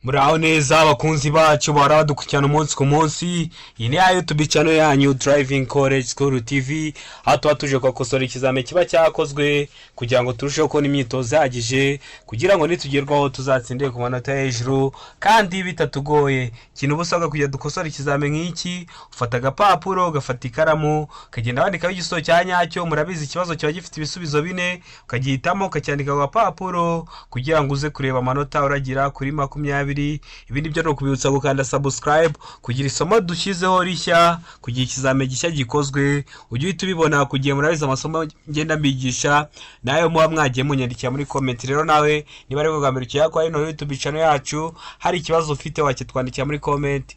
Muraho neza abakunzi bacu baradukurikirana umunsi ku munsi. Iyi ni ya YouTube channel yanyu Driving College School TV, aho tuba tuje kwakosora ikizame kiba cyakozwe kugira ngo turusheho kubona imyitozo ihagije kugira ngo nitugerwaho tuzatsindire ku manota hejuru kandi bitatugoye. Ikintu busabwa kugira dukosora ikizame nk'iki, ufata agapapuro, ugafata ikaramu, ukagenda wandikaho igisubizo cya nyacyo. Murabizi ikibazo kiba gifite ibisubizo bine, ukagihitamo ukacyandika ku gapapuro kugira ngo uze kureba amanota uragira kuri 20. Ibindi byo no kubibutsa gukanda subscribe kugira isomo dushyizeho rishya, kugira ikizame gishya gikozwe ujye uhita ubibona kugiye murabiza amasomo ngenda mbigisha nayo muba mwagiye munyandikira muri comment. Rero nawe niba ari kugambira cyakwa ino YouTube channel yacu, hari ikibazo ufite wakitwandikira muri comment,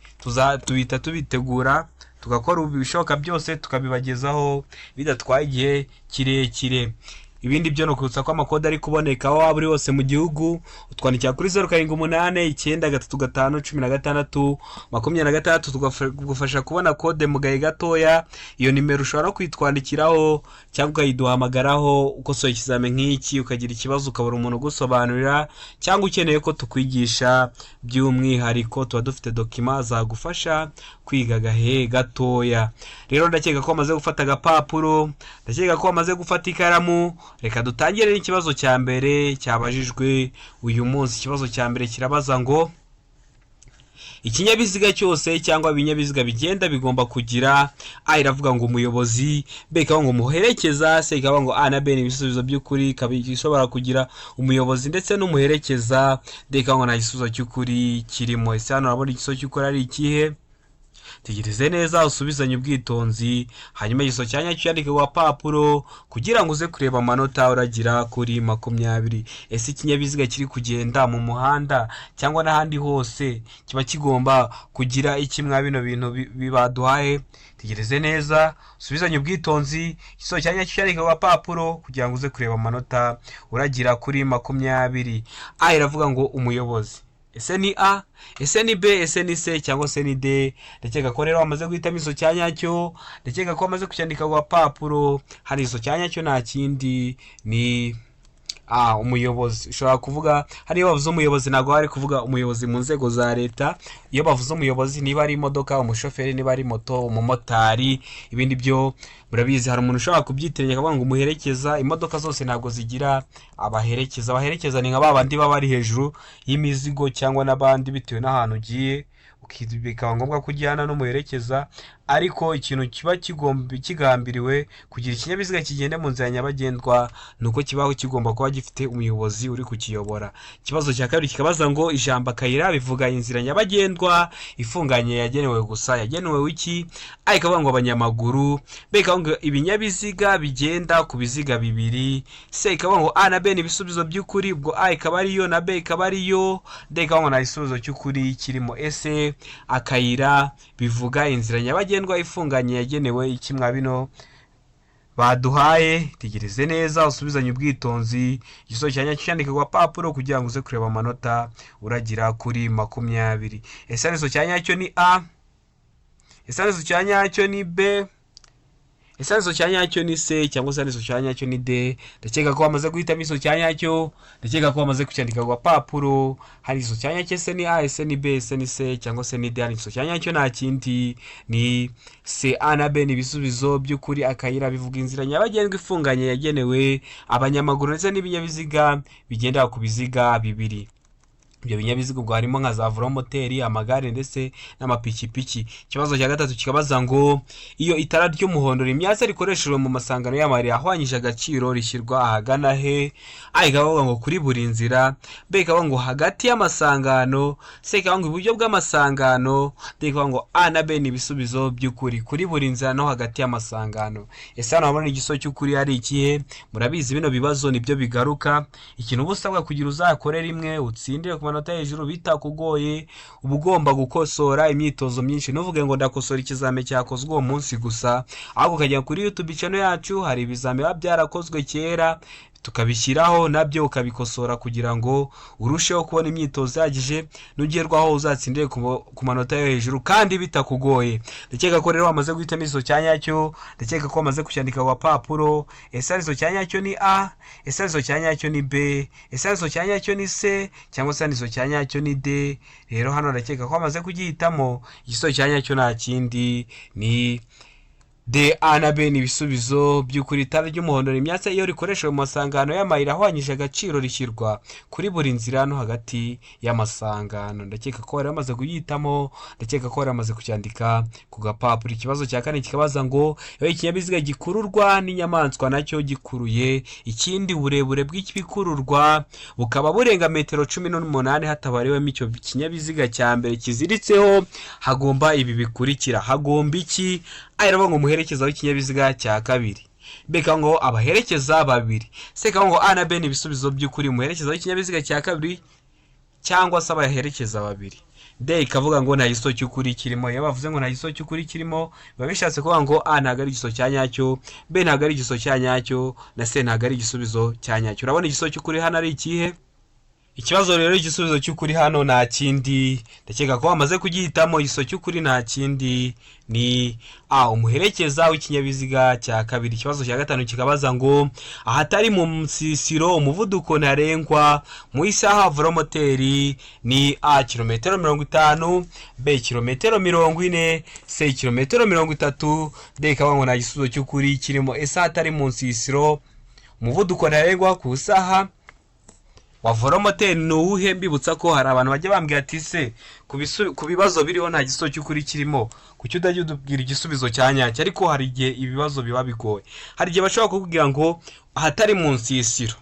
tuhita tubitegura tugakora ubishoboka byose tukabibagezaho bidatwaye igihe kirekire. Ibindi byo no kubutsa ko amakode ari kuboneka aho waba uri hose mu gihugu, utwandikira kuri 0789931626 tugufasha kubona kode mu gahe gatoya. Iyo nimero ushobora no kwitwandikiraho cyangwa ukayiduhamagaraho ukosoye ikizame nk'iki, ukagira ikibazo ukabura umuntu ugusobanurira, cyangwa ukeneye ko tukwigisha by'umwihariko tuba dufite dokima zagufasha kwiga gahe gatoya. Rero ndakeka ko amaze gufata agapapuro, ndakeka ko amaze gufata ikaramu. Reka dutangire n'ikibazo cya mbere cyabajijwe uyu munsi. Ikibazo cya mbere kirabaza ngo ikinyabiziga cyose cyangwa ibinyabiziga bigenda bigomba kugira A, iravuga ngo umuyobozi, B ikavuga ngo umuherekeza, C ikavuga ngo A na B ni ibisubizo by'ukuri, ishobora kugira umuyobozi ndetse n'umuherekeza, D ikavuga ngo nta gisubizo cy'ukuri kirimo. Ese hano urabona igisubizo cy'ukuri ari ikihe? Tegereze neza usubizanye ubwitonzi, hanyuma igisubizo cya nyacyo cyandike ku gapapuro kugira ngo uze kureba amanota uragira kuri 20. Ese ikinyabiziga kiri kugenda mu muhanda cyangwa n'ahandi hose kiba kigomba kugira iki mwa bino bintu bibaduhaye? Tegereze neza usubizanye ubwitonzi, igisubizo cya nyacyo cyandike ku gapapuro kugira ngo uze kureba amanota uragira kuri 20. A iravuga ngo umuyobozi. Ese ni A, ese ni B, ese ni C cyangwa se ni D? Ndakeka ko rero wamaze guhitamo igisubizo cya nyacyo, ndakeka ko wamaze kucyandika ku gapapuro. Hari igisubizo cya nyacyo nta kindi ni umuyobozi. Ushobora kuvuga hariyo bavuze umuyobozi ntabwo hari kuvuga umuyobozi mu nzego za leta. Iyo bavuze umuyobozi niba ari imodoka, umushoferi, niba ari moto, umumotari, ibindi byo murabizi. Hari umuntu ushobora kubyitiranya akavuga ngo umuherekeza. Imodoka zose ntabwo zigira abaherekeza. Abaherekeza ni nka babandi baba bari hejuru y'imizigo cyangwa n'abandi bitewe n'ahantu ugiye, bikaba ngombwa kujyana n'umuherekeza. Ariko ikintu kiba kigambiriwe kugira ikinyabiziga kigende mu nzira nyabagendwa nuko kibaho kigomba kuba gifite umuyobozi uri kukiyobora. Ikibazo cya kabiri kikabaza ngo ijambo akayira bivuga inzira nyabagendwa ifunganye yagenewe gusa. Yagenewe iki? A ikavuga ngo abanyamaguru, B ikavuga ngo ibinyabiziga bigenda ku biziga bibiri, C ikavuga ngo A na B ni ibisubizo by'ukuri, ubwo A ikaba ariyo na B ikaba ariyo, D ikavuga ngo nta gisubizo cy'ukuri kirimo. Ese akayira bivuga inzira nyabagendwa ifunganye yagenewe iki mwa bino baduhaye? Tegereze neza usubizanye ubwitonzi, igisubizo cya nyacyo cyandike ku gapapuro kugira ngo uze kureba amanota uragira kuri 20. Ese igisubizo cya nyacyo ni A, ese igisubizo cya nyacyo ni B, ese igisubizo cya nyacyo ni C cyangwa se igisubizo cya nyacyo ni D? Ndakeka ko wamaze guhitamo igisubizo cya nyacyo, ndakeka ko wamaze kucyandika ku gapapuro. Hari igisubizo cya nyacyo, ese ni A, ese ni B, ese ni C cyangwa se ni D? Igisubizo cya nyacyo nta kindi ni C. A na B ni ibisubizo by'ukuri. Akayira bivuga inzira nyabagendwa ifunganye yagenewe abanyamaguru ndetse n'ibinyabiziga bigendera ku biziga bibiri. Ibyo binyabiziga ubwo harimo nka za velomoteri, amagare ndetse n'amapikipiki. Ikibazo cya gatatu kikabaza ngo iyo itara ry'umuhondo rimyatse rikoreshejwe mu masangano y'amari ahwanyije agaciro rishyirwa ahagana he? A ikavuga ngo kuri buri nzira, B ikavuga ngo hagati y'amasangano, C ikavuga ngo iburyo bw'amasangano, D ikavuga ngo A na B ni ibisubizo by'ukuri, kuri buri nzira no hagati y'amasangano. Ese hano habona igisubizo cy'ukuri ari ikihe? Murabizi bino bibazo nibyo bigaruka. Ikintu busabwa kugira uzakore rimwe utsindire ku manota hejuru bitakugoye, uba ugomba gukosora imyitozo myinshi. Ntuvuge ngo ndakosora ikizame cyakozwe uwo munsi gusa, ahubwo ukajya kuri YouTube channel yacu. Hari ibizame biba byarakozwe kera tukabishyiraho nabyo ukabikosora kugira ngo urusheho kubona imyitozo ihagije n'ugerwaho uzatsindire ku manota yo hejuru kandi bitakugoye. Ndakeka ko rero wamaze guhitamo igiso cya nyacyo, ndakeka ko wamaze kucyandika ku gapapuro. Ese igiso cya nyacyo ni A, ese igiso cya nyacyo ni B, ese igiso cya nyacyo ni C, cyangwa se igiso cya nyacyo ni D. Rero hano ndakeka ko wamaze kugihitamo. Igiso cya nyacyo nta kindi ni D, A na B ni ibisubizo by'ukuri. Itara ry'umuhondo ni imyatsi iyo rikoreshejwe mu masangano y'amayira ahwanyije agaciro rishyirwa kuri buri nzira no hagati y'amasangano. Ndakeka ko wari wamaze kuyitamo, ndakeka ko wari wamaze kucyandika ku gapapuro. Ikibazo cya kane kikabaza ngo iyo ikinyabiziga gikururwa n'inyamaswa nacyo gikuruye ikindi uburebure bw'ikibikururwa bukaba burenga metero 18 hatabariwemo icyo kinyabiziga cya mbere kiziritseho, hagomba ibi bikurikira. Hagomba iki? Ayiravuga ngo umuherekeza w'ikinyabiziga cya kabiri. Beka ngo abaherekeza babiri. Seka ngo A na B ni ibisubizo by'ukuri. Umuherekeza w'ikinyabiziga cya kabiri cyangwa se abaherekeza babiri. D ikavuga ngo nta giso cy'ukuri kirimo. Iyo bavuze ngo nta giso cy'ukuri kirimo biba bishatse kuvuga ngo A ntago ari igiso cya nyacyo, B ntago ari igiso cya nyacyo, na C ntago ari igisubizo cya nyacyo. Urabona igiso cy'ukuri hano ari ikihe? Ikibazo rero igisubizo cy'ukuri hano nta kindi, ndakeka ko wamaze kugihitamo. Igiso cy'ukuri nta kindi ni A, umuherekeza w'ikinyabiziga cya kabiri. Ikibazo cya gatanu kikabaza ngo ahatari mu nsisiro umuvuduko ntarengwa mu isaha velomoteri ni A kilometero 50, B kilometero 40, C kilometero 30, D ikavuga ngo nta gisubizo cy'ukuri kirimo. Ese ahatari mu nsisiro umuvuduko ntarengwa ku isaha wa velomoteri ni uwuhe? Mbibutsa ko hari abantu bajya bambwira ati se ku bibazo biriho nta giso cy'ukuri kirimo, kuki udajya udubwira igisubizo cya nyacyo? Ariko hari igihe ibibazo biba bigoye. Hari igihe bashobora kukubwira ngo ahatari mu nsisiro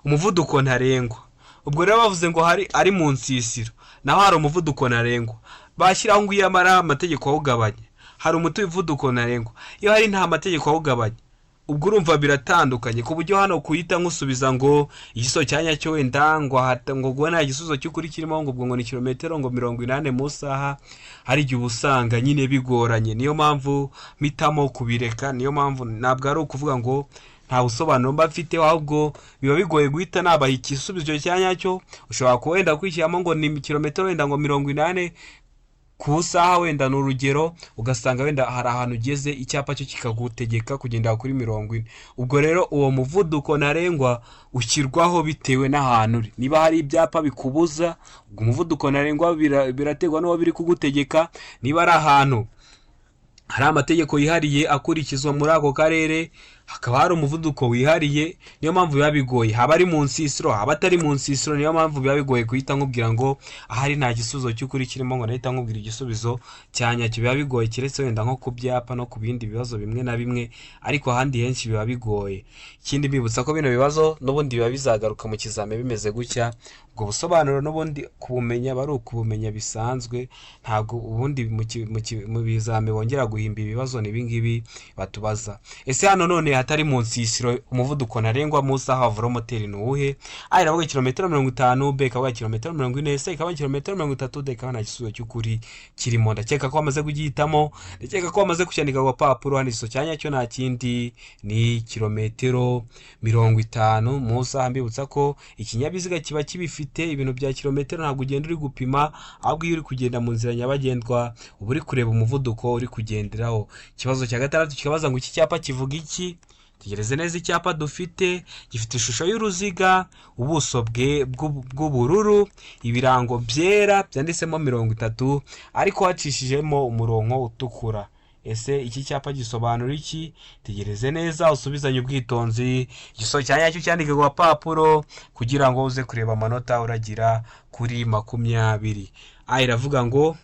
umuvuduko ntarengwa, ubwo rero bavuze ngo ari mu nsisiro naho hari umuvuduko ntarengwa, bashyiraho ngo iyo amara amategeko awugabanya, hari umuvuduko ntarengwa. Iyo hari nta mategeko awugabanya, ubwo urumva biratandukanye, ku buryo hano kuhita nkusubiza ngo igiso cya nyacyo wenda ngo nta igisubizo cy'ukuri kirimo ngo ubwo ngo ni kilometero 80 mu saha, hari igihe ubusanga nyine bigoranye. Niyo mpamvu mpitamo kubireka. Niyo mpamvu ntabwo ari ukuvuga ngo nta busobanuro mba mfite, ahubwo biba bigoye guhita nabaha igisubizo cya nyacyo. Ushobora kuwenda kwishyiramo ngo ni kilometero wenda ngo 80 ku saha, wenda ni urugero, ugasanga wenda hari ahantu ugeze icyapa cyo kikagutegeka kugendera kuri 40. Ubwo rero uwo muvuduko ntarengwa ushyirwaho bitewe n'ahantu uri. Niba hari ibyapa bikubuza, ubwo umuvuduko ntarengwa birategwa n'uwo biri kugutegeka. Niba ari ahantu hari amategeko yihariye akurikizwa muri ako karere, hakaba hari umuvuduko wihariye. Niyo mpamvu biba bigoye, haba ari mu nsisiro haba atari mu nsisiro. Niyo mpamvu biba bigoye guhita nkubwira ngo ahari nta gisubizo cy'ukuri kirimo ngo nahita nkubwira igisubizo cya nyacyo. Biba bigoye keretse wenda nko ku byapa no ku bindi bibazo bimwe na bimwe, ariko ahandi henshi biba bigoye. Ikindi mbibutsa ko bino bibazo n'ubundi biba bizagaruka mu kizame bimeze gutya. Ubwo busobanuro n'ubundi kubumenya bari ukubumenya bisanzwe, ntabwo ubundi mu bizame bongera guhimba ibibazo n'ibingibi batubaza. Ese hano none hatari mu nsisiro umuvuduko ntarengwa mu saha wa velomoteri ni uwuhe? A iravuga kilometero 50, B ikavuga kilometero 40, C ikavuga kilometero 30, D ikavuga nta gisubizo cy'ukuri kirimo. Ndakeka ko wamaze kugihitamo, ndakeka ko wamaze kucyandika ku gapapuro. Hano igiso cya nyacyo nta kindi ni kilometero 50 mu saha. Mbibutsa ko ikinyabiziga kiba kibifite ibintu bya kilometero, ntabwo ugenda uri gupima, ahubwo iyo uri kugenda mu nzira nyabagendwa uba uri kureba umuvuduko uri kugenderaho. Ikibazo cya gatandatu kikabaza ngo iki cyapa kivuga iki? Tegereze neza icyapa dufite. Gifite ishusho y'uruziga, ubuso bw'ubururu, ibirango byera byanditsemo 30 ariko hacishijemo umurongo utukura. Ese iki cyapa gisobanura iki? Tegereze neza usubizanye ubwitonzi. Igiso cya nyacyo cyandike ku gapapuro kugira ngo uze kureba amanota uragira kuri 20. A iravuga ngo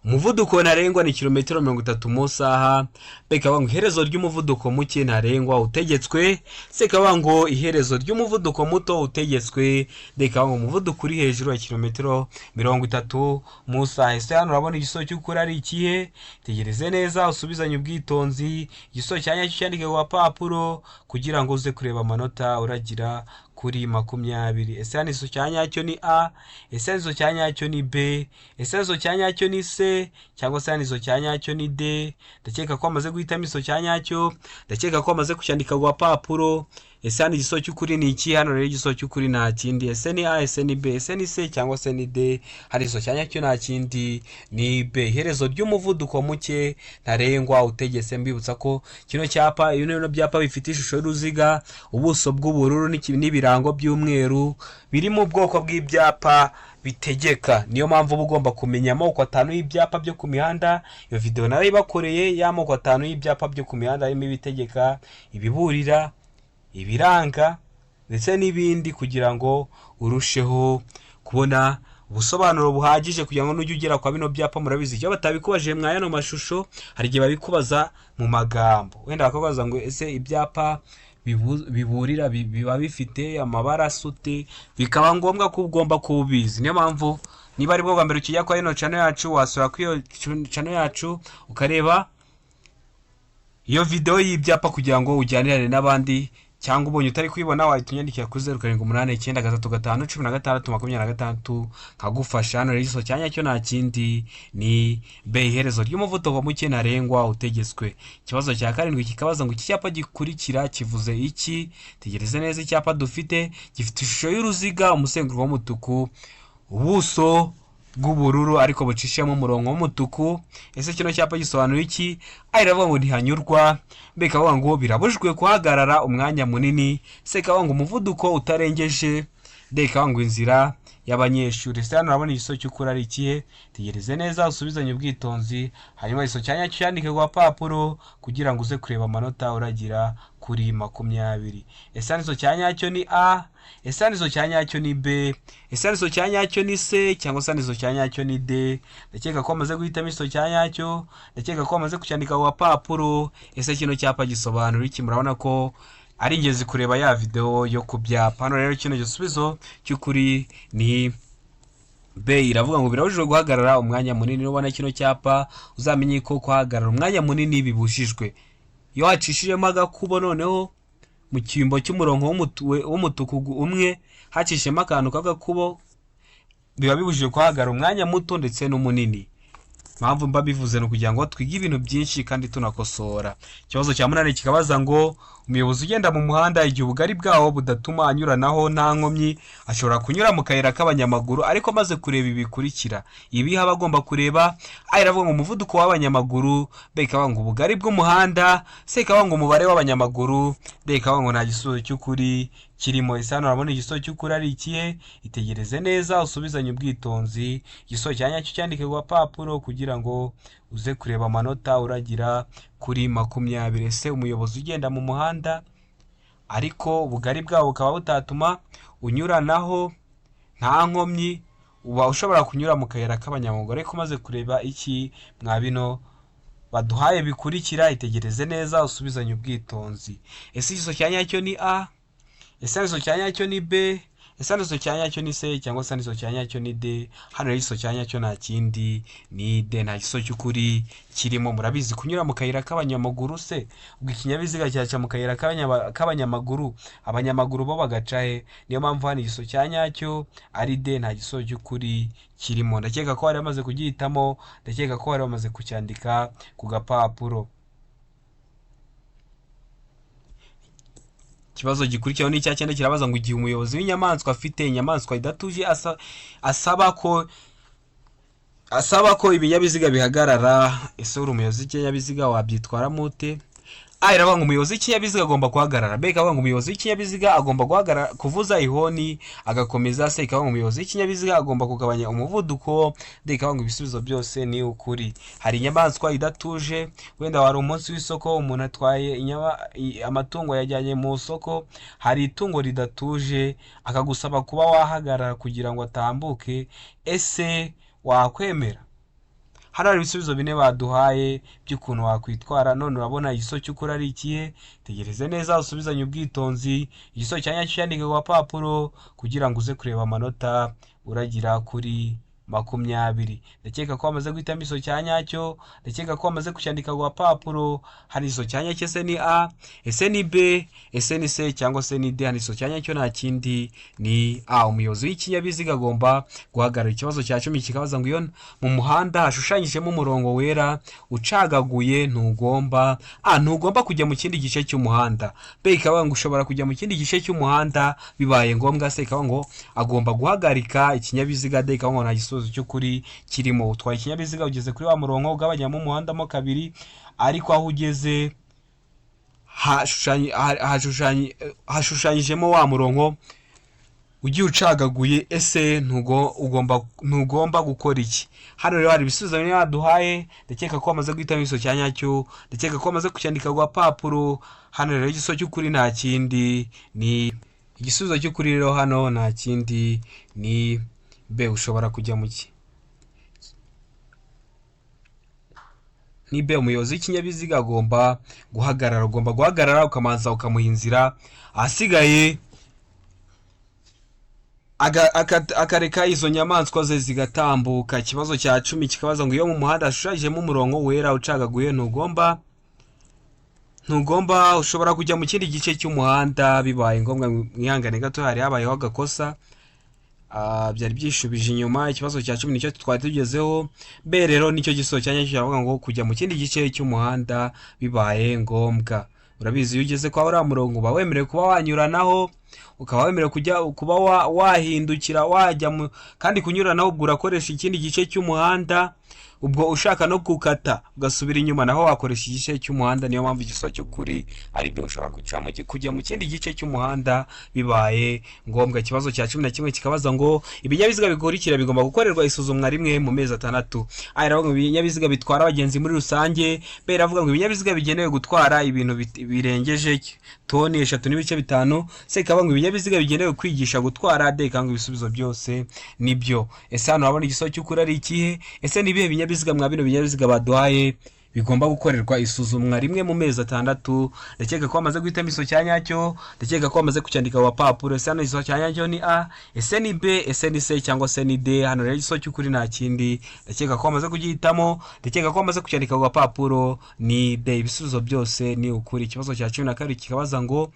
umuvuduko ntarengwa ni kilometero 30 mu saha. B ikavuga ngo iherezo ry'umuvuduko muke ntarengwa utegetswe. C ikavuga ngo iherezo ry'umuvuduko muto utegetswe. D ikavuga ngo umuvuduko uri hejuru ya kilometero 30 mu saha. Ese hano urabona igiso cy'ukuri ari ikihe? Tegereze neza usubizanye ubwitonzi. Igiso cya nyacyo cyandike ku gapapuro kugira ngo uze kureba amanota uragira kuri 20. Ese haniso cya nyacyo ni A, ese haniso cya nyacyo ni B, ese haniso cya nyacyo ni C, cyangwa se haniso cya nyacyo ni D. Ndakeka ko amaze guhitamo iso cya nyacyo, ndakeka ko amaze kucyandika ku papuro. Ese hano igisoho cy'ukuri ni iki? Hano rero igisoho cy'ukuri nta kindi. Ese ni A, ese ni B, ese ni C, cyangwa se ni D? Hari igisoho cya nyacyo nta kindi ni B. Iherezo ry'umuvuduko muke ntarengwa utegetse. Mbibutsa ko kino cyapa, bino byapa bifite ishusho y'uruziga, ubuso bw'ubururu n'ibirango by'umweru, biri mu bwoko bw'ibyapa bitegeka. Niyo mpamvu uba ugomba kumenya amoko 5 y'ibyapa byo ku mihanda. Iyo video nayo ibakoreye y'amoko 5 y'ibyapa byo ku mihanda, harimo ibitegeka, ibiburira, ibiranga ndetse n'ibindi, kugira ngo urusheho kubona ubusobanuro buhagije kugira ngo nujye ugera kwa bino byapa. Murabizi icyo batabikubajije mwa yano mashusho, hari igihe babikubaza mu magambo, wenda bakabaza ngo ese ibyapa biburira biba bifite amabara asute, bikaba ngombwa ko ugomba kubizi. Niyo mpamvu niba ari bwo bwa mbere ukijya kwa ino channel yacu, wasura ku iyo channel yacu ukareba iyo video y'ibyapa kugira ngo ujyanirane n'abandi, cyangwa ubonye utari kwibona wahitunyandikira kuri 0789931626 nkagufasha. Hano rero igisoho cya nyacyo nta kindi ni B. Iherezo ry'umuvuduko muke ntarengwa utegetswe. Ikibazo cya 7 kikabaza ngo iki cyapa gikurikira kivuze iki? Tegereze neza. Icyapa dufite gifite ishusho y'uruziga, umusenguruko w'umutuku, ubuso bw'ubururu ariko bucishemo umurongo w'umutuku. Ese kino cyapa gisobanura iki? Iravuga ngo ntihanyurwa. B ikavuga ngo birabujwe kuhagarara umwanya munini. C ikavuga ngo umuvuduko utarengeje. D ikavuga ngo inzira y'abanyeshuri. Ese hano urabona igisoho cy'ukuri ari ikihe? Tegereze neza usubizanye ubwitonzi, hanyuma igisoho cya nyacyo cyandike ku papuro kugira ngo uze kureba amanota uragira kuri 20. Ese haniso cya nyacyo ni A, ese haniso cya nyacyo ni B, ese haniso cya nyacyo ni C, cyangwa se haniso cya nyacyo ni D? Ndakeka ko amaze guhitamo igisoho cya nyacyo, ndakeka ko amaze kucyandika ku papuro. Ese kino cyapa gisobanura iki? Murabona ko ari ingenzi kureba ya video yo ku byapa. Hano rero kino gisubizo cy'ukuri ni B. Iravuga ngo birabujijwe guhagarara umwanya munini. Nubona kino cyapa uzamenye ko guhagarara umwanya munini bibujijwe. Iyo hacishijemo agakubo noneho mu cyimbo cy'umurongo w'umutuku umwe hacishemo akantu k'agakubo, biba bibujijwe guhagarara umwanya muto ndetse n'umunini. Mpamvu mba bivuze no kugira ngo twige ibintu byinshi kandi tunakosora. Ikibazo cya 8 kikabaza ngo umuyobozi ugenda mu muhanda igihe ubugari bwawo budatuma anyuranaho nta nkomyi, ashobora kunyura mu kayira k'abanyamaguru ariko maze kureba ibikurikira. Ibi haba agomba kureba. Iravuga ngo umuvuduko w'abanyamaguru. B ikavuga ngo ubugari bw'umuhanda. C ikavuga ngo umubare w'abanyamaguru. D ikavuga ngo nta gisubizo cy'ukuri kirimo. Ese hano urabona igisoho cy'ukuri ari ikihe? Itegereze neza usubizanye ubwitonzi. Igisoho cya nyacyo cyandike ku papuro kugira ngo uze kureba amanota uragira kuri 20. Ese umuyobozi ugenda mu muhanda ariko ubugari bwawo bukaba butatuma unyuranaho nta nkomyi, uba ushobora kunyura mu kayira k'abanyamaguru ariko maze kureba iki mwa bino baduhaye bikurikira. Itegereze neza usubizanye ubwitonzi. Ese igisoho cya nyacyo ni A, ese haniso cya nyacyo ni B, ese haniso cya nyacyo ni C, cyangwa se haniso cya nyacyo ni D? Hano rero igisoho cya nyacyo nta kindi ni D. Nta gisoho cy'ukuri kirimo. Murabizi kunyura mu kayira k'abanyamaguru se, ubwo ikinyabiziga cyaca mu kayira k'abanyamaguru, abanyamaguru bo bagaca he? Niyo mpamvu hano igisoho cya nyacyo ari D. Nta gisoho cy'ukuri kirimo. Ndakeka ko bari bamaze kugihitamo, ndakeka ko bari bamaze kucyandika ku gapapuro. Ikibazo gikurikiraho ni icya 9 kirabaza ngo igihe umuyobozi w'inyamaswa afite inyamaswa idatuje asaba ko ibinyabiziga bihagarara. Ese uri umuyobozi w'ikinyabiziga wabyitwaramo ute? Iravuga ngo umuyobozi w'ikinyabiziga agomba guhagarara. B ikavuga ngo umuyobozi w'ikinyabiziga agomba guhagarara kuvuza ihoni agakomeza. C ikavuga ngo umuyobozi w'ikinyabiziga agomba kugabanya umuvuduko. D ikavuga ngo ibisubizo byose ni ukuri. Hari inyamaswa idatuje, wenda wari umunsi w'isoko, umuntu atwaye amatungo yajyanye mu soko, hari itungo ridatuje akagusaba kuba wahagarara kugira ngo atambuke. Ese wakwemera? Hano hari ibisubizo 4 baduhaye by'ukuntu wakwitwara. None urabona igisoho cy'ukuri ari ikihe? Tegereze neza usubizanye ubwitonzi. Igisoho cya nyacyo cyandike ku papuro kugira ngo uze kureba amanota uragira kuri 20. Ndakeka ko wamaze guhitamo iso cya nyacyo, ndakeka ko wamaze kucyandika ku gapapuro. Hano iso cya nyacyo ese ni A, ese ni B, ese ni C cyangwa se ni D. Hano iso cya nyacyo nta kindi ni A. Umuyobozi w'ikinyabiziga agomba guhagarara. Ikibazo cya 10 kikabaza ngo iyo mu muhanda hashushanyijemo umurongo wera ucagaguye ntugomba kujya mu kindi gice cy'umuhanda. B ikavuga ngo ushobora kujya mu kindi gice cy'umuhanda bibaye ngombwa. C ikavuga ngo agomba guhagarika ikinyabiziga. D ikavuga ngo nta gisubizo cy'ukuri kirimo. Utwaye ikinyabiziga ugeze kuri wa murongo ugabanyamo umuhanda mo kabiri, ariko aho ugeze hashushanyijemo wa murongo ugiye ucagaguye. Ese ntugomba gukora iki? Hano rero hari ibisubizo bimwe baduhaye. Ndakeka ko wamaze guhitamo iso cya nyacyo, ndakeka ko wamaze kucyandika ku gapapuro. Hano rero igisubizo cy'ukuri nta kindi ni igisubizo cy'ukuri rero hano nta kindi ni B. Ushobora kujya mu ni B. Umuyobozi w'ikinyabiziga agomba guhagarara ukamanza ukamuha inzira, ahasigaye akareka izo nyamaswa ze zigatambuka. Ikibazo cya 10 kikabaza ngo iyo mu muhanda hashushanyijemo umurongo wera ucagaguye ushobora kujya mu kindi gice cy'umuhanda bibaye ngombwa. Mwihangane gato, hari habayeho agakosa, byari byishubije inyuma. Ikibazo cya 10 nicyo twari tugezeho. B rero nicyo gisubizo cya nyacyo kiravuga ngo kujya mu kindi gice cy'umuhanda bibaye ngombwa. Urabizi iyo ugeze kwa uriya murongo uba wemerewe kuba wanyuranaho, ukaba wemerewe kuba wahindukira wajya kandi kunyuranaho ubwo urakoresha ikindi gice cy'umuhanda. Ubwo ushaka no gukata ugasubira inyuma naho wakoresha igice cy'umuhanda. Niyo mpamvu igisubizo cy'ukuri ari byo, ushobora kujya mu kindi gice cy'umuhanda bibaye ngombwa. Ikibazo cya 11 kikabaza ngo ibinyabiziga bikurikira bigomba gukorerwa isuzumwa rimwe mu mezi 6. A iravuga ngo ibinyabiziga bitwara abagenzi muri rusange. B iravuga ngo ibinyabiziga bigenewe gutwara ibintu birengeje toni 3.5. C ikavuga ngo ibinyabiziga bigenewe kwigisha gutwara. D ikavuga ngo ibisubizo byose nibyo. Ese hano urabona igisubizo cy'ukuri ari ikihe? Ese ni bihe binyabiziga mwa bino binyabiziga baduhaye bigomba gukorerwa isuzumwa rimwe mu mezi 6? Ndakeka ko wamaze guhitamo iso cya nyacyo, ndakeka ko wamaze kucyandika ku gapapuro. Ese hano iso cya nyacyo ni A, ese ni B, ese ni C cyangwa se ni D? Hano rero igisubizo cy'ukuri nta kindi. Ndakeka ko wamaze kugihitamo, ndakeka ko wamaze kucyandika ku gapapuro ni D. Ibisubizo byose ni ukuri. Ikibazo cya 12 kikabaza ngo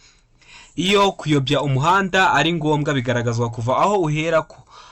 iyo kuyobya umuhanda ari ngombwa bigaragazwa kuva aho uhera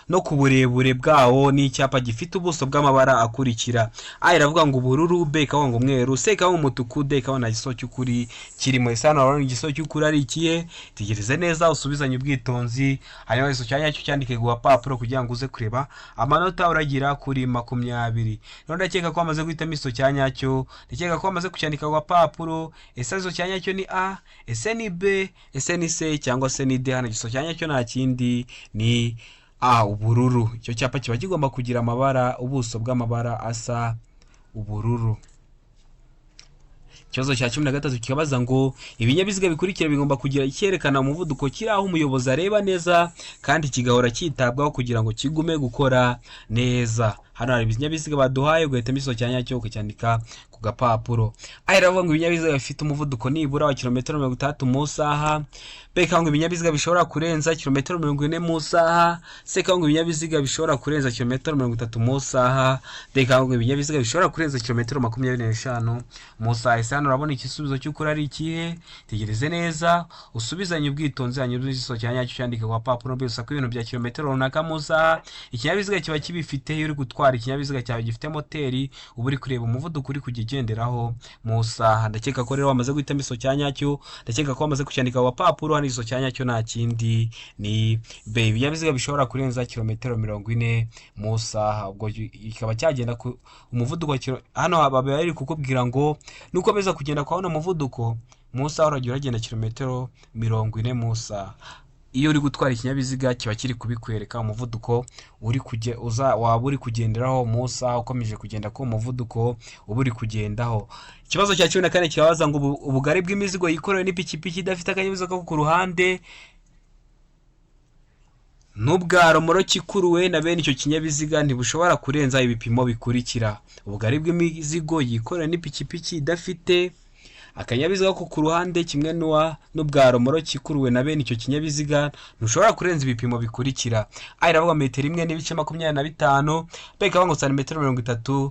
no ku burebure bwawo n'icyapa gifite ubuso bw'amabara akurikira. A iravuga ngo ubururu, B ikavuga ngo umweru, C ikavuga ngo umutuku, D ikavuga nta gisubizo cy'ukuri kirimo. Ese hano urabona igisubizo cy'ukuri ari ikihe? Tegereze neza usubizanye ubwitonzi, hanyuma iso cya nyacyo cyandike ku gapapuro kugira ngo uze kureba amanota uragira kuri 20. None ndakeka ko wamaze guhitamo iso cya nyacyo, ndakeka ko wamaze kucyandika ku gapapuro. Ese iso cya nyacyo ni A, ese ni B, ese ni C cyangwa se ni D? Hano iso cya nyacyo nta kindi ni A, ubururu. Icyo cyapa kiba kigomba kugira ubuso bw'amabara asa ubururu. Ikibazo cya 13 kikabaza ngo ibinyabiziga bikurikira bigomba kugira icyerekana umuvuduko kiri aho umuyobozi areba neza kandi kigahora cyitabwaho kugira ngo kigume gukora neza. Hano hari ibinyabiziga baduhaye, ugahitamo iso cya nyacyo ukacyandika ku gapapuro. A iravuga ngo ibinyabiziga bifite umuvuduko nibura wa kilometero 30 mu saha. B ikavuga ngo ibinyabiziga bishobora kurenza kilometero 40 mu saha. C ikavuga ngo ibinyabiziga bishobora kurenza kilometero 30 mu saha. D ikavuga ngo ibinyabiziga bishobora kurenza kilometero 25 mu saha. Ese hano urabona igisubizo cy'ukuri ari ikihe? Tegereze neza usubizanye ubwitonzi, hanyuma iso cya nyacyo cyandika ku gapapuro. Mbese ko ibintu bya kilometero runaka mu saha ikinyabiziga kiba kibifite. Iyo uri gutwara ikinyabiziga cyawe gifite moteri uba uri kureba umuvuduko uri kugenderaho mu saha. Ndakeka ko rero wamaze guhitamo iso cya nyacyo, ndakeka ko wamaze kucyandika ku gapapuro. Hano iso cya nyacyo nta kindi ni B. Ibinyabiziga bishobora kurenza kilometero 40 mu saha, ubwo ikaba cyagenda ku umuvuduko. Hano bari kukubwira ngo nukomeza kugenda kwa hano umuvuduko mu saha uragenda kilometero 40 mu saha. Iyo uri gutwara ikinyabiziga kiba kiri kubikwereka umuvuduko waba uri kugenderaho mu saha ukomeje kugenda ku muvuduko uba uri kugendaho. Ikibazo cya 14 kirabaza ngo ubugari bw'imizigo yikorewe n'ipikipiki idafite akanyabiziga ko ku ruhande n'ubwa romoroki ikuruwe na bene icyo kinyabiziga ntibushobora kurenza ibipimo bikurikira. Ubugari bw'imizigo yikorewe n'ipikipiki idafite akanyabiziga ko ku ruhande kimwe n'ubwa romoro kikuruwe na bene icyo kinyabiziga ntushobora kurenza ibipimo bikurikira. A iravuga metero 1.25, B ikavuga ngo santimetero 30,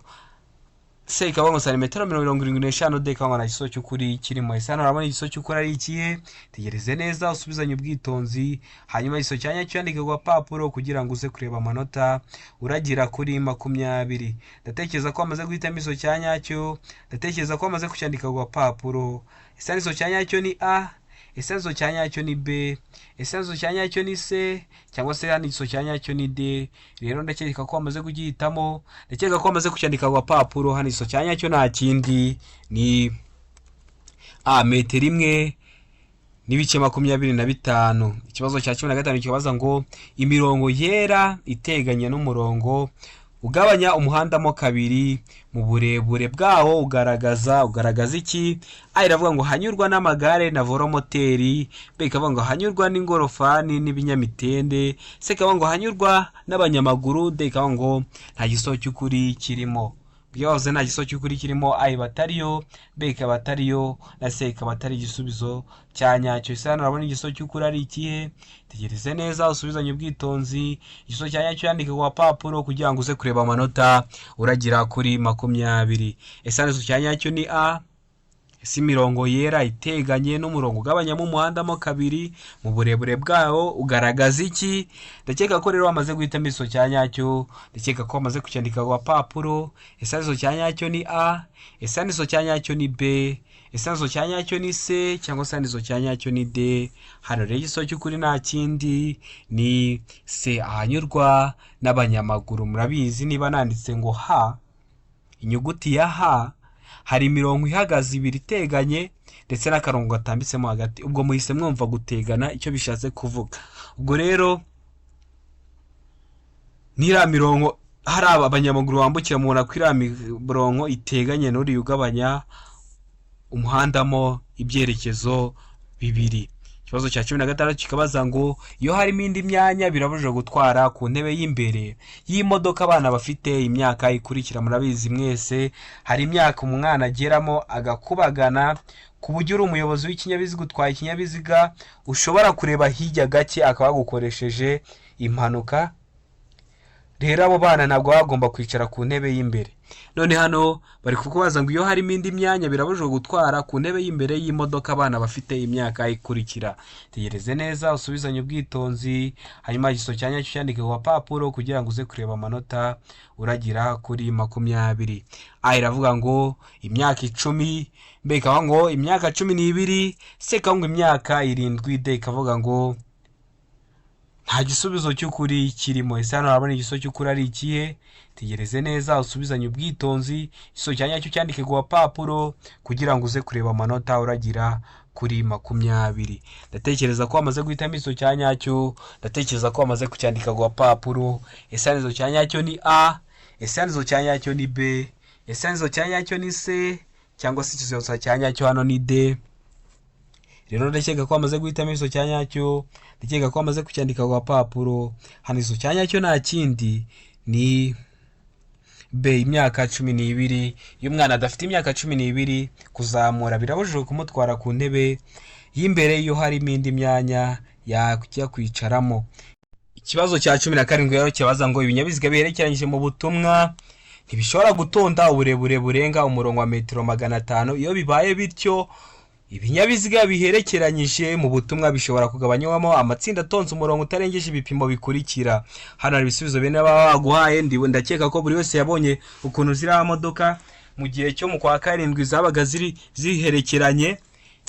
C ikavuga ngo santimetero 75, D ikavuga ngo nta gisozo cy'ukuri kirimo. Ese hano urabona igisozo cy'ukuri ari ikihe? Tegereze neza usubizanye ubwitonzi, hanyuma igisozo cya nyacyo yandike ku gapapuro kugira ngo uze kureba amanota uragira kuri 20. Ndatekereza ko wamaze guhitamo igisozo cya nyacyo, ndatekereza ko wamaze kucyandika ku gapapuro. Ese igisozo cya nyacyo ni A, ese igisozo cya nyacyo ni B, ese igisozo cya nyacyo ni C, cyangwa se hano igisozo cya nyacyo ni D? Rero ndakeka ko wamaze kugihitamo, ndakeka ko wamaze kucyandika ku gapapuro. Hano igisozo cya nyacyo nta kindi ni A, metero 1.25. Ikibazo cya 15 kibaza ngo imirongo yera iteganye n'umurongo ugabanya umuhanda mo kabiri mu burebure bwawo ugaragaza iki? A iravuga ngo hanyurwa n'amagare na volomoteri, B ikavuga ngo hanyurwa n'ingorofani n'ibinyamitende, C ikavuga ngo hanyurwa n'abanyamaguru, D ikavuga ngo nta gisozo cy'ukuri kirimo. Byose nta gisozo cy'ukuri kirimo, A iba atariyo, B ikaba atariyo, na C ikaba atari igisubizo cya nyacyo. Ese hano urabona igisozo cy'ukuri ari ikihe? Tegereze neza usubizanye ubwitonzi, igisozo cya nyacyo yandike ku gapapuro kugira ngo uze kureba amanota uragira kuri 20. Ese hano igisozo cya nyacyo ni A. Ese imirongo yera iteganye n'umurongo ugabanyamo umuhanda mo kabiri mu burebure bwawo ugaragaza iki? Ndakeka ko rero wamaze guhitamo igisozo cya nyacyo, ndakeka ko wamaze kucyandika ku gapapuro. Ese igisozo cya nyacyo ni A, ese igisozo cya nyacyo ni B, ese igisozo cya nyacyo ni C, cyangwa se igisozo cya nyacyo ni D? Hano rero igisozo cy'ukuri nta kindi ni C, ahanyurwa n'abanyamaguru. Murabizi niba nanditse ngo H, inyuguti ya H hari imirongo ihagaze ibiri iteganye ndetse n'akarongo gatambitsemo hagati, ubwo muhise mwumva gutegana icyo bishatse kuvuga. Ubwo rero nira mirongo hari abanyamaguru bambukira mubona ko iriya mirongo iteganye n'uri ugabanya umuhanda mo ibyerekezo bibiri. Ikibazo cya 16 kikabaza ngo iyo harimo indi myanya birabujije gutwara ku ntebe y'imbere y'imodoka abana bafite imyaka ikurikira. Murabizi mwese hari imyaka umwana ageramo agakubagana ku buryo uri umuyobozi w'ikinyabiziga utwaye ikinyabiziga ushobora kureba hirya gake akaba yagukoresheje impanuka. Rero abo bana ntabwo bagomba kwicara ku ntebe y'imbere. None hano bari kukubaza ngo iyo harimo indi myanya birabujije gutwara ku ntebe y'imbere y'imodoka abana bafite imyaka ikurikira. Tegereze neza usubizanye ubwitonzi, hanyuma igisozo cya nyacyo cyandike ku gapapuro kugira ngo uze kureba amanota uragira kuri 20. A iravuga ngo imyaka 10, B ikavuga ngo imyaka 12, C ikavuga ngo imyaka 7, D ikavuga ngo nta gisubizo cy'ukuri kirimo. Ese hano urabona igisozo cy'ukuri ari ikihe? Tegereze neza usubizanye ubwitonzi, igisozo cya nyacyo cyandike ku gapapuro kugira ngo uze kureba amanota uragira kuri 20. Ndatekereza ko wamaze guhitamo igisozo cya nyacyo, ndatekereza ko wamaze kucyandika ku gapapuro. Ese hano igisozo cya nyacyo ni A, ese hano igisozo cya nyacyo ni B, ese hano igisozo cya nyacyo ni C, cyangwa se igisozo cya nyacyo hano ni D? Rero ndakeka ko wamaze guhitamo igisozo cya nyacyo, ndakeka ko wamaze kucyandika ku gapapuro. Hano igisozo cya nyacyo nta kindi ni B, imyaka 12. Iyo umwana adafite imyaka 12 kuzamura birabujijwe kumutwara ku ntebe y'imbere iyo harimo indi myanya yajya kwicaramo. Ikibazo cya 17 rero kibaza ngo ibinyabiziga biherekeranyije mu butumwa ntibishobora gutonda uburebure burenga umurongo wa metero 500. Iyo bibaye bityo ibinyabiziga biherekeranyije mu butumwa bishobora kugabanywamo amatsinda atonze umurongo utarengeje ibipimo bikurikira. Hano hari ibisubizo bene baba baguhaye, ndakeka ko buri wese yabonye ukuntu ziriya modoka mu gihe cyo mu kwa 7 zabaga ziherekeranye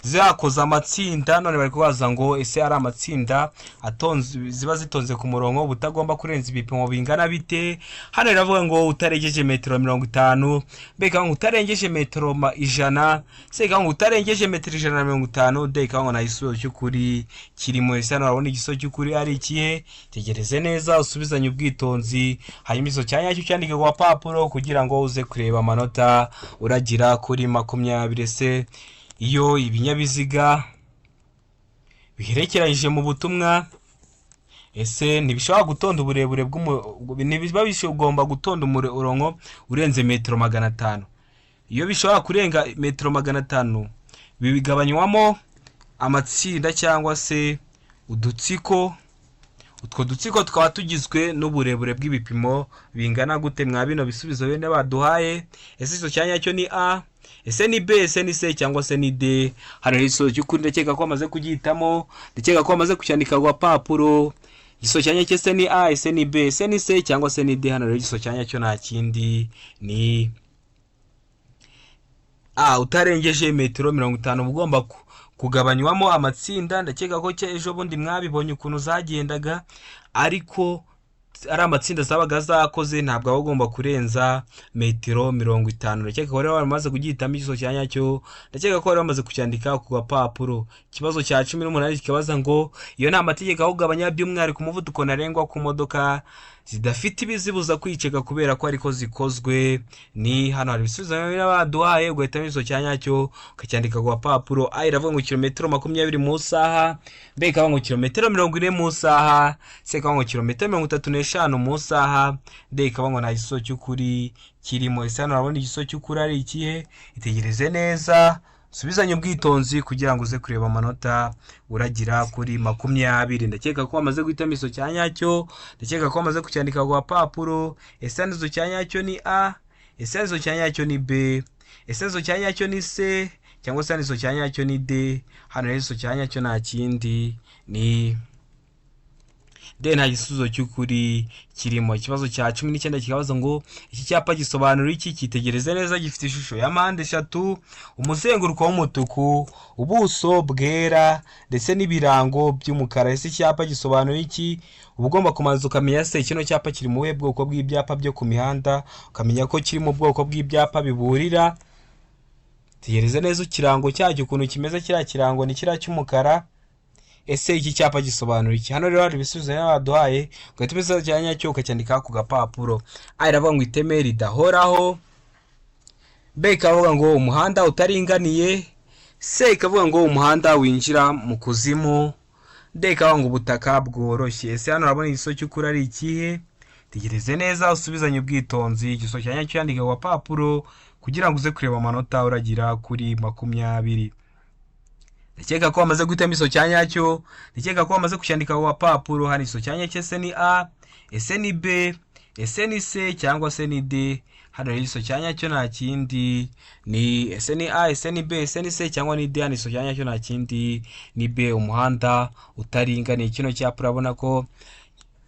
zakoze amatsinda. None bari kubaza ngo ese ari amatsinda atonze ziba zitonze ku murongo butagomba kurenza ibipimo bingana bite? Hano iravuga ngo utarengeje metero 50, beka ngo utarengeje metero 100, seka ngo utarengeje metero 150, deka ngo na igisozo cy'ukuri kirimo. Ese hano urabona igisozo cy'ukuri ari ikihe? Tegereze neza usubizanye ubwitonzi, hanyuma igisozo cya nyacyo cyandike ku gapapuro kugira ngo uze kureba amanota uragira kuri 20. Se iyo ibinyabiziga biherekeranyije mu butumwa ese ntibishobora gutonda uburebure nibiba bishobora gutonda umurongo urenze metero 500. Iyo bishobora kurenga metero 500 bigabanywamo amatsinda cyangwa se udutsiko. Utwo dutsiko tukaba tugizwe n'uburebure bw'ibipimo bingana gute mwa bino bisubizo bene baduhaye? Ese icyo cyanya cyo ni A, ese ni B, ese ni C cyangwa se ni D? Hano iso cy'ukuri ndakeka ko amaze kugihitamo, ndakeka ko amaze kucyandika ku papuro. Iso cyanya cyo se ni A, ese ni B, ese ni C cyangwa se ni D? Hano rero iso cyanya cyo nta kindi ni A. Utarengeje metero 50 ugomba kugabanywamo amatsinda. Ndakeka ko ejo bundi mwabibonye ukuntu zagendaga, ariko ari amatsinda zabaga zakoze ntabwo agomba kurenza metero 50. Ndakeka ko rero bamaze kugihitamo igiso cyanya cyo, ndakeka ko bamaze kucyandika ku gapapuro. Ikibazo cya 18 kikabaza ngo iyo nta mategeko ahugabanya by'umwihariko umuvuduko ntarengwa ku modoka zidafite ibizibuza kwiceka kubera ko ariko zikozwe ni. Hano hari ibisubizo baduhaye, ugahitamo igiso cyanya cyo ukacyandika ku gapapuro. A iravuga ngo kilometero 20 mu saha, B ikavuga ngo kilometero 40 mu saha, C ikavuga ngo kilometero 35 mu saha, D ikavuga ngo nta giso cy'ukuri kirimo. Ese hano urabona igiso cy'ukuri ari ikihe? Itegereze neza, subizanye ubwitonzi kugira ngo uze kureba amanota uragira kuri 20. Ndakeka ko wamaze guhitamo igiso cyanya cyo, ndakeka ko wamaze kucyandika ku gapapuro. Ese igiso cyanya cyo ni A, ese igiso cyanya cyo ni B, ese igiso cyanya cyo ni C cyangwa se igiso cyanya cyo ni D? Hano igiso cyanya cyo nta kindi ni D, nta gisubizo cy'ukuri kirimo. Ikibazo cya 19 kikabaza ngo iki cyapa gisobanura iki? Kitegereze neza, gifite ishusho ya mpande eshatu, umuzenguruko w'umutuku, ubuso bwera ndetse n'ibirango by'umukara. Ese icyapa gisobanura iki? Uba ugomba kumanza ukamenya se kino cyapa kiri mu bwoko bw'ibyapa byo ku mihanda, ukamenya ko kiri mu bwoko bw'ibyapa biburira. Tegereze neza ikirango cyacyo ukuntu kimeze. Kiriya kirango ni kiriya cy'umukara. Ese iki cyapa gisobanura iki? Hano rero hari ibisubizo baduhaye, ugahita igiso cyanya cyo ukacyandika ku gapapuro. A iravuga ngo iteme ridahoraho, B ikavuga ngo umuhanda utaringaniye, C ikavuga ngo umuhanda winjira mu kuzimu, D ikavuga ngo ubutaka bworoshye. Ese hano urabona igiso cy'ukuri ari ikihe? Tegereze neza, usubizanye ubwitonzi, igiso cyanya cyo yandika ku gapapuro kugira ngo uze kureba amanota uragira kuri 20. Ndakeka ko wamaze guhitamo igiso cyanya cyo, ndakeka ko wamaze kucyandika ku gapapuro. Hano igiso cyanya cyo ese ni A, ese ni B, ese ni C cyangwa se ni D? Hano igiso cyanya cyo nta kindi ni ese ni A, ese ni B, ese ni C cyangwa ni D? Hano igiso cyanya cyo nta kindi ni B, umuhanda utaringaniye. Kino cyapa urabona ko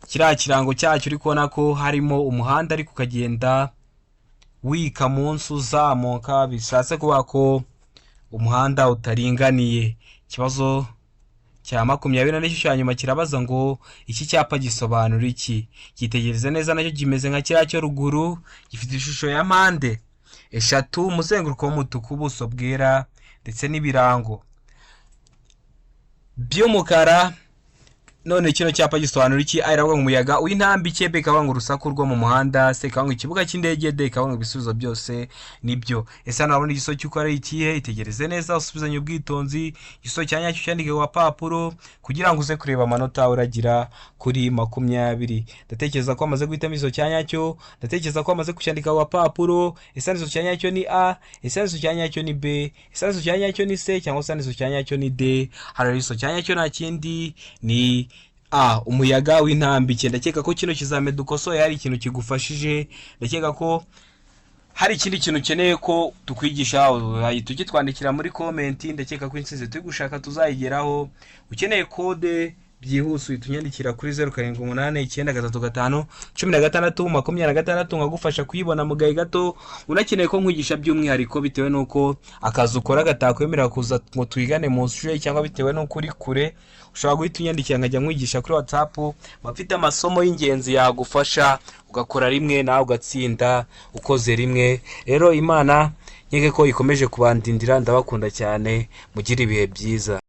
kiriya kirango cyacyo uri kubona ko harimo umuhanda ariko ukagenda wika munsi uzamuka, bishatse kuba ko umuhanda utaringaniye. Ikibazo cya 20 n'icyo cya nyuma kirabaza ngo iki cyapa gisobanura iki? Kitegereze neza, nacyo kimeze nka kiriya cyo ruguru, gifite ishusho ya mpande eshatu, umuzenguruko w'umutuku, ubuso bwera ndetse n'ibirango by'umukara. None kino cyapa gisobanura iki? A iravuga ngo umuyaga w'intambike, B ikavuga ngo urusaku rwo mu muhanda, C ikavuga ngo ikibuga cy'indege, D ikavuga ngo ibisubizo byose nibyo. Ese hano urabona igiso cy'uko ari ikihe? Itegereze neza, usubizanye ubwitonzi, igiso cyanya cyo cyandike ku gapapuro kugira ngo uze kureba amanota uragira kuri 20. Ndatekereza ko amaze guhitamo igiso cyanya cyo, ndatekereza ko amaze kucyandika ku gapapuro. Ese igiso cyanya cyo ni A, ese igiso cyanya cyo ni B, ese igiso cyanya cyo ni C cyangwa se igiso cyanya cyo ni D? Hano igiso cyanya cyo nta kindi ni A, umuyaga w'intambike. Ndakeka ko kino kizame dukosoye hari ikintu kigufashije, ndakeka ko hari ikindi kintu ukeneye ko tukwigisha tugitwandikira muri comment. Ndakeka ko insize turi gushaka tuzayigeraho. Ukeneye kode byihuse uhitunyandikira kuri 0789351626 nkagufasha kuyibona mu gahe gato. Unakeneye ko nkwigisha by'umwihariko bitewe nuko akazi ukora gatakwemerera kuza ngo twigane mu shuri cyangwa bitewe nuko uri kure, ushobora guhita unyandikira nkajya nkwigisha kuri WhatsApp. Bafite amasomo y'ingenzi yagufasha ugakora rimwe nawe ugatsinda ukoze rimwe. Rero Imana nkeke ko ikomeje kubandindira, ndabakunda cyane, mugire ibihe byiza.